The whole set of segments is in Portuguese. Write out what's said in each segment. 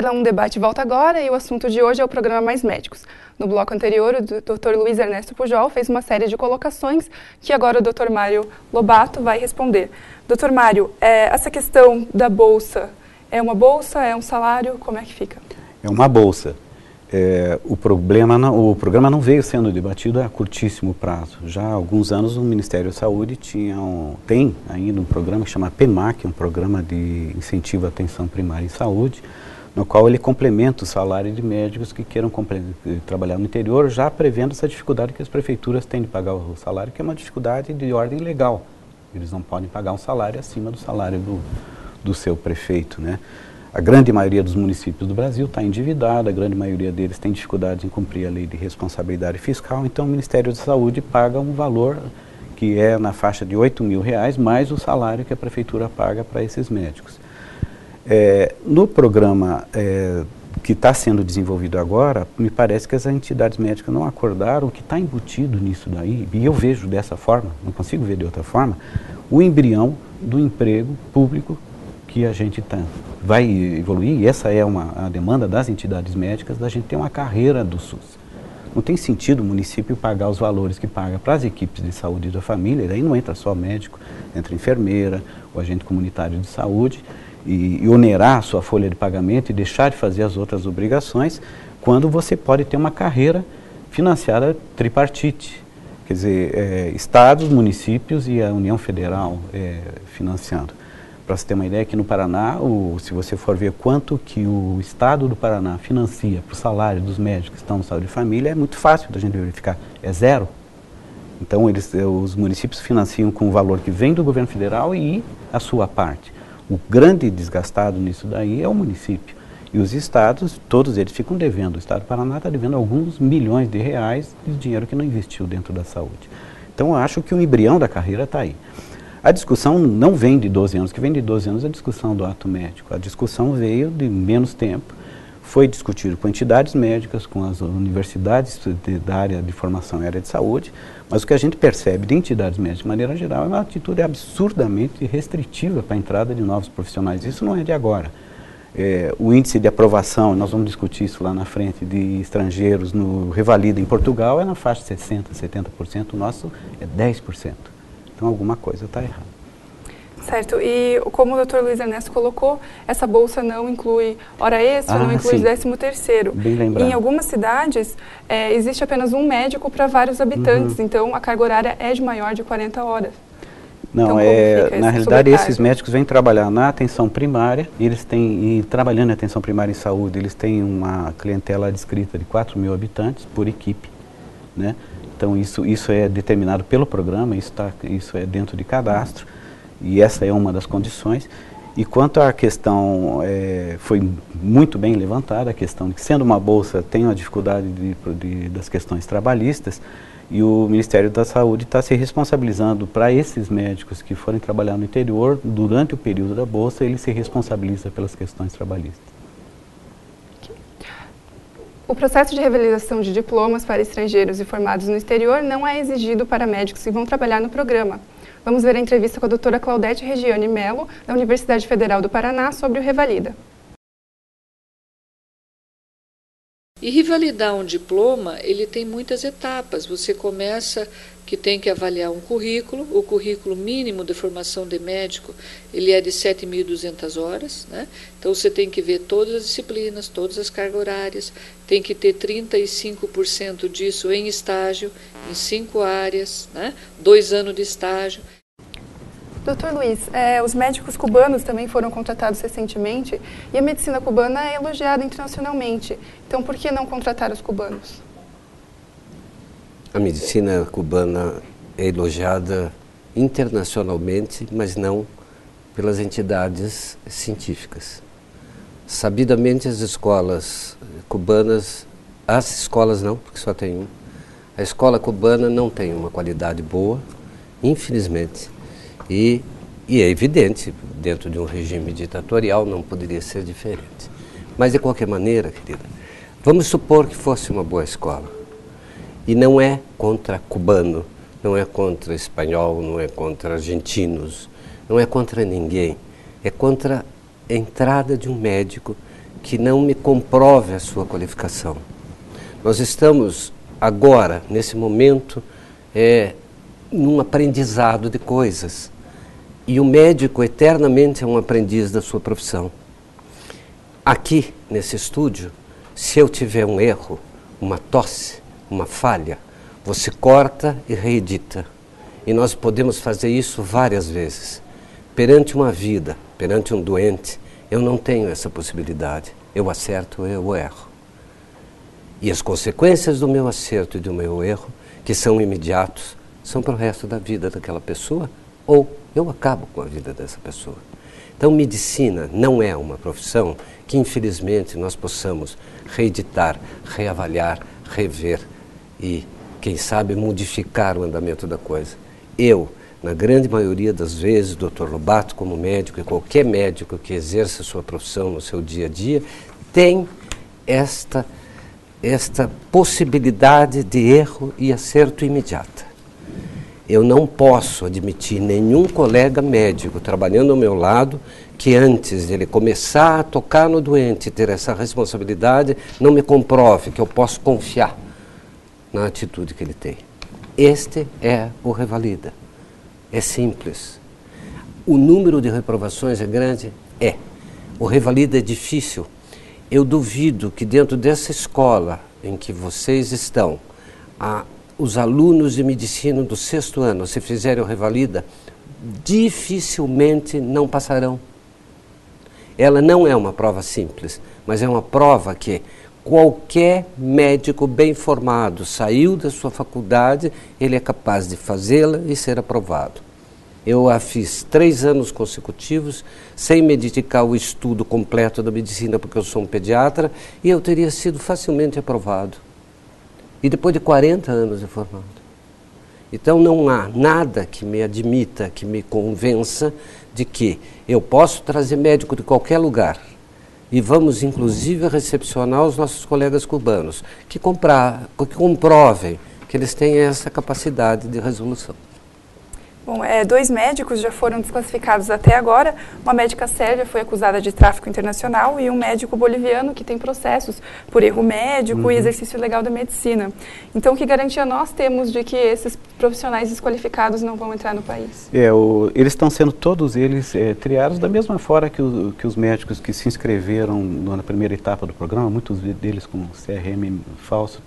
Telão Debate volta agora e o assunto de hoje é o programa Mais Médicos. No bloco anterior, o Dr. Luiz Ernesto Pujol fez uma série de colocações que agora o Dr. Mário Lobato vai responder. Dr. Mário, essa questão da bolsa, é uma bolsa, é um salário, como é que fica? É uma bolsa. O programa não veio sendo debatido a curtíssimo prazo. Já há alguns anos o Ministério da Saúde tem ainda um programa que chama PEMAC, um programa de incentivo à atenção primária em saúde, no qual ele complementa o salário de médicos que queiram trabalhar no interior, já prevendo essa dificuldade que as prefeituras têm de pagar o salário, que é uma dificuldade de ordem legal. Eles não podem pagar um salário acima do salário do seu prefeito, né? A grande maioria dos municípios do Brasil está endividada, a grande maioria deles tem dificuldade em cumprir a lei de responsabilidade fiscal, então o Ministério da Saúde paga um valor que é na faixa de R$8.000, mais o salário que a prefeitura paga para esses médicos. No programa que está sendo desenvolvido agora, me parece que as entidades médicas não acordaram o que está embutido nisso daí, e eu vejo dessa forma, não consigo ver de outra forma, o embrião do emprego público que a gente vai evoluir, e essa é a demanda das entidades médicas, da gente ter uma carreira do SUS. Não tem sentido o município pagar os valores que paga para as equipes de saúde da família, daí não entra só médico, entra enfermeira, o agente comunitário de saúde, e onerar a sua folha de pagamento e deixar de fazer as outras obrigações, quando você pode ter uma carreira financiada tripartite, quer dizer, estados, municípios e a União Federal financiando. Para você ter uma ideia, aqui no Paraná, se você for ver quanto que o Estado do Paraná financia para o salário dos médicos que estão no saúde de família, é muito fácil da gente verificar, é zero. Então, os municípios financiam com o valor que vem do governo federal e a sua parte. O grande desgastado nisso daí é o município. E os estados, todos eles ficam devendo. O Estado do Paraná está devendo alguns milhões de reais de dinheiro que não investiu dentro da saúde. Então, eu acho que o embrião da carreira está aí. A discussão não vem de 12 anos, que vem de 12 anos é a discussão do ato médico. A discussão veio de menos tempo, foi discutido com entidades médicas, com as universidades da área de formação e área de saúde, mas o que a gente percebe de entidades médicas de maneira geral é uma atitude absurdamente restritiva para a entrada de novos profissionais. Isso não é de agora. O índice de aprovação, nós vamos discutir isso lá na frente, de estrangeiros no Revalida em Portugal é na faixa de 60%, 70%, o nosso é 10%. Então alguma coisa está errada. Certo, e como o Dr. Luiz Ernesto colocou, essa bolsa não inclui hora extra, não inclui 13º. Bem lembrado. Em algumas cidades, existe apenas um médico para vários habitantes, então a carga horária é de maior de 40 horas. Não, então, na realidade esses médicos vêm trabalhar na atenção primária, e trabalhando na atenção primária em saúde, eles têm uma clientela adscrita de 4.000 habitantes por equipe, né? Então isso é determinado pelo programa, isso é dentro de cadastro, e essa é uma das condições. E quanto à questão, foi muito bem levantada, a questão de que sendo uma bolsa tem uma dificuldade das questões trabalhistas, e o Ministério da Saúde está se responsabilizando para esses médicos que forem trabalhar no interior, durante o período da bolsa, ele se responsabiliza pelas questões trabalhistas. O processo de revalidação de diplomas para estrangeiros e formados no exterior não é exigido para médicos que vão trabalhar no programa. Vamos ver a entrevista com a doutora Claudete Regiane Melo, da Universidade Federal do Paraná, sobre o Revalida. E revalidar um diploma, ele tem muitas etapas. Você começa que tem que avaliar um currículo, o currículo mínimo de formação de médico, ele é de 7.200 horas, né? Então você tem que ver todas as disciplinas, todas as cargas horárias, tem que ter 35% disso em estágio, em 5 áreas, né? 2 anos de estágio. Doutor Luiz, os médicos cubanos também foram contratados recentemente e a medicina cubana é elogiada internacionalmente. Então, por que não contratar os cubanos? A medicina cubana é elogiada internacionalmente, mas não pelas entidades científicas. Sabidamente, as escolas cubanas, as escolas não, porque só tem uma, a escola cubana não tem uma qualidade boa, infelizmente. E é evidente, dentro de um regime ditatorial não poderia ser diferente. Mas de qualquer maneira, querida, vamos supor que fosse uma boa escola. E não é contra cubano, não é contra espanhol, não é contra argentinos, não é contra ninguém. É contra a entrada de um médico que não me comprove a sua qualificação. Nós estamos agora, nesse momento, num aprendizado de coisas. E o médico eternamente é um aprendiz da sua profissão. Aqui, nesse estúdio, se eu tiver um erro, uma tosse, uma falha, você corta e reedita. E nós podemos fazer isso várias vezes. Perante uma vida, perante um doente, eu não tenho essa possibilidade. Eu acerto, eu erro. E as consequências do meu acerto e do meu erro, que são imediatos, são para o resto da vida daquela pessoa, ou eu acabo com a vida dessa pessoa. Então, medicina não é uma profissão que, infelizmente, nós possamos reeditar, reavaliar, rever e, quem sabe, modificar o andamento da coisa. Eu, na grande maioria das vezes, Dr. Lobato, como médico, e qualquer médico que exerça a sua profissão no seu dia a dia, tem esta possibilidade de erro e acerto imediata. Eu não posso admitir nenhum colega médico trabalhando ao meu lado que antes de ele começar a tocar no doente e ter essa responsabilidade, não me comprove que eu posso confiar na atitude que ele tem. Este é o Revalida. É simples. O número de reprovações é grande? É. O Revalida é difícil. Eu duvido que dentro dessa escola em que vocês estão, os alunos de medicina do 6º ano, se fizerem o Revalida, dificilmente não passarão. Ela não é uma prova simples, mas é uma prova que qualquer médico bem formado, saiu da sua faculdade, ele é capaz de fazê-la e ser aprovado. Eu a fiz 3 anos consecutivos, sem me dedicar ao estudo completo da medicina, porque eu sou um pediatra, e eu teria sido facilmente aprovado. E depois de 40 anos de formado. Então não há nada que me admita, que me convença de que eu posso trazer médico de qualquer lugar. E vamos, inclusive, recepcionar os nossos colegas cubanos, que comprovem que eles têm essa capacidade de resolução. Bom, 2 médicos já foram desclassificados até agora. Uma médica sérvia foi acusada de tráfico internacional e um médico boliviano que tem processos por erro médico e exercício ilegal da medicina. Então, que garantia nós temos de que esses profissionais desqualificados não vão entrar no país? Eles estão sendo todos eles triados da mesma forma que os médicos que se inscreveram na primeira etapa do programa, muitos deles com CRM falso,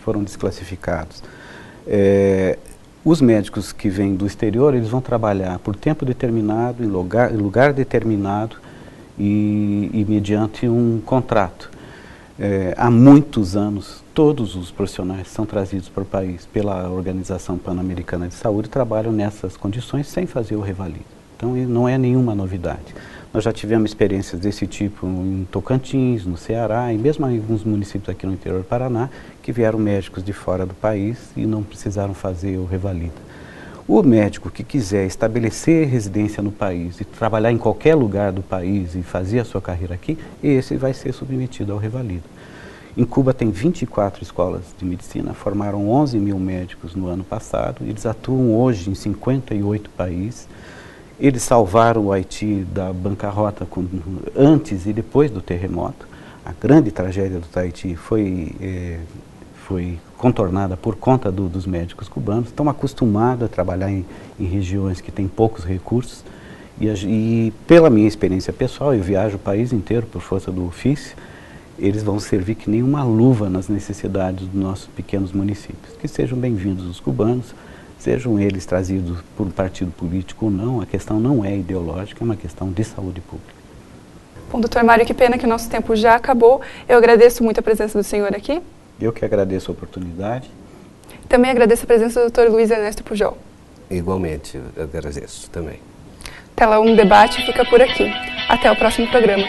foram desclassificados. Os médicos que vêm do exterior, eles vão trabalhar por tempo determinado, em lugar determinado e mediante um contrato. Há muitos anos, todos os profissionais são trazidos para o país pela Organização Pan-Americana de Saúde e trabalham nessas condições sem fazer o revalida. Então, não é nenhuma novidade. Nós já tivemos experiências desse tipo em Tocantins, no Ceará e mesmo em alguns municípios aqui no interior do Paraná, que vieram médicos de fora do país e não precisaram fazer o revalida. O médico que quiser estabelecer residência no país e trabalhar em qualquer lugar do país e fazer a sua carreira aqui, esse vai ser submetido ao revalida. Em Cuba tem 24 escolas de medicina, formaram 11 mil médicos no ano passado, eles atuam hoje em 58 países. Eles salvaram o Haiti da bancarrota antes e depois do terremoto. A grande tragédia do Haiti foi contornada por conta dos médicos cubanos. Estão acostumados a trabalhar em regiões que têm poucos recursos. E pela minha experiência pessoal, eu viajo o país inteiro por força do ofício, eles vão servir que nem uma luva nas necessidades dos nossos pequenos municípios. Que sejam bem-vindos os cubanos. Sejam eles trazidos por um partido político ou não, a questão não é ideológica, é uma questão de saúde pública. Bom, doutor Mário, que pena que o nosso tempo já acabou. Eu agradeço muito a presença do senhor aqui. Eu que agradeço a oportunidade. Também agradeço a presença do doutor Luiz Ernesto Pujol. Igualmente, eu agradeço também. Tela 1 Debate fica por aqui. Até o próximo programa.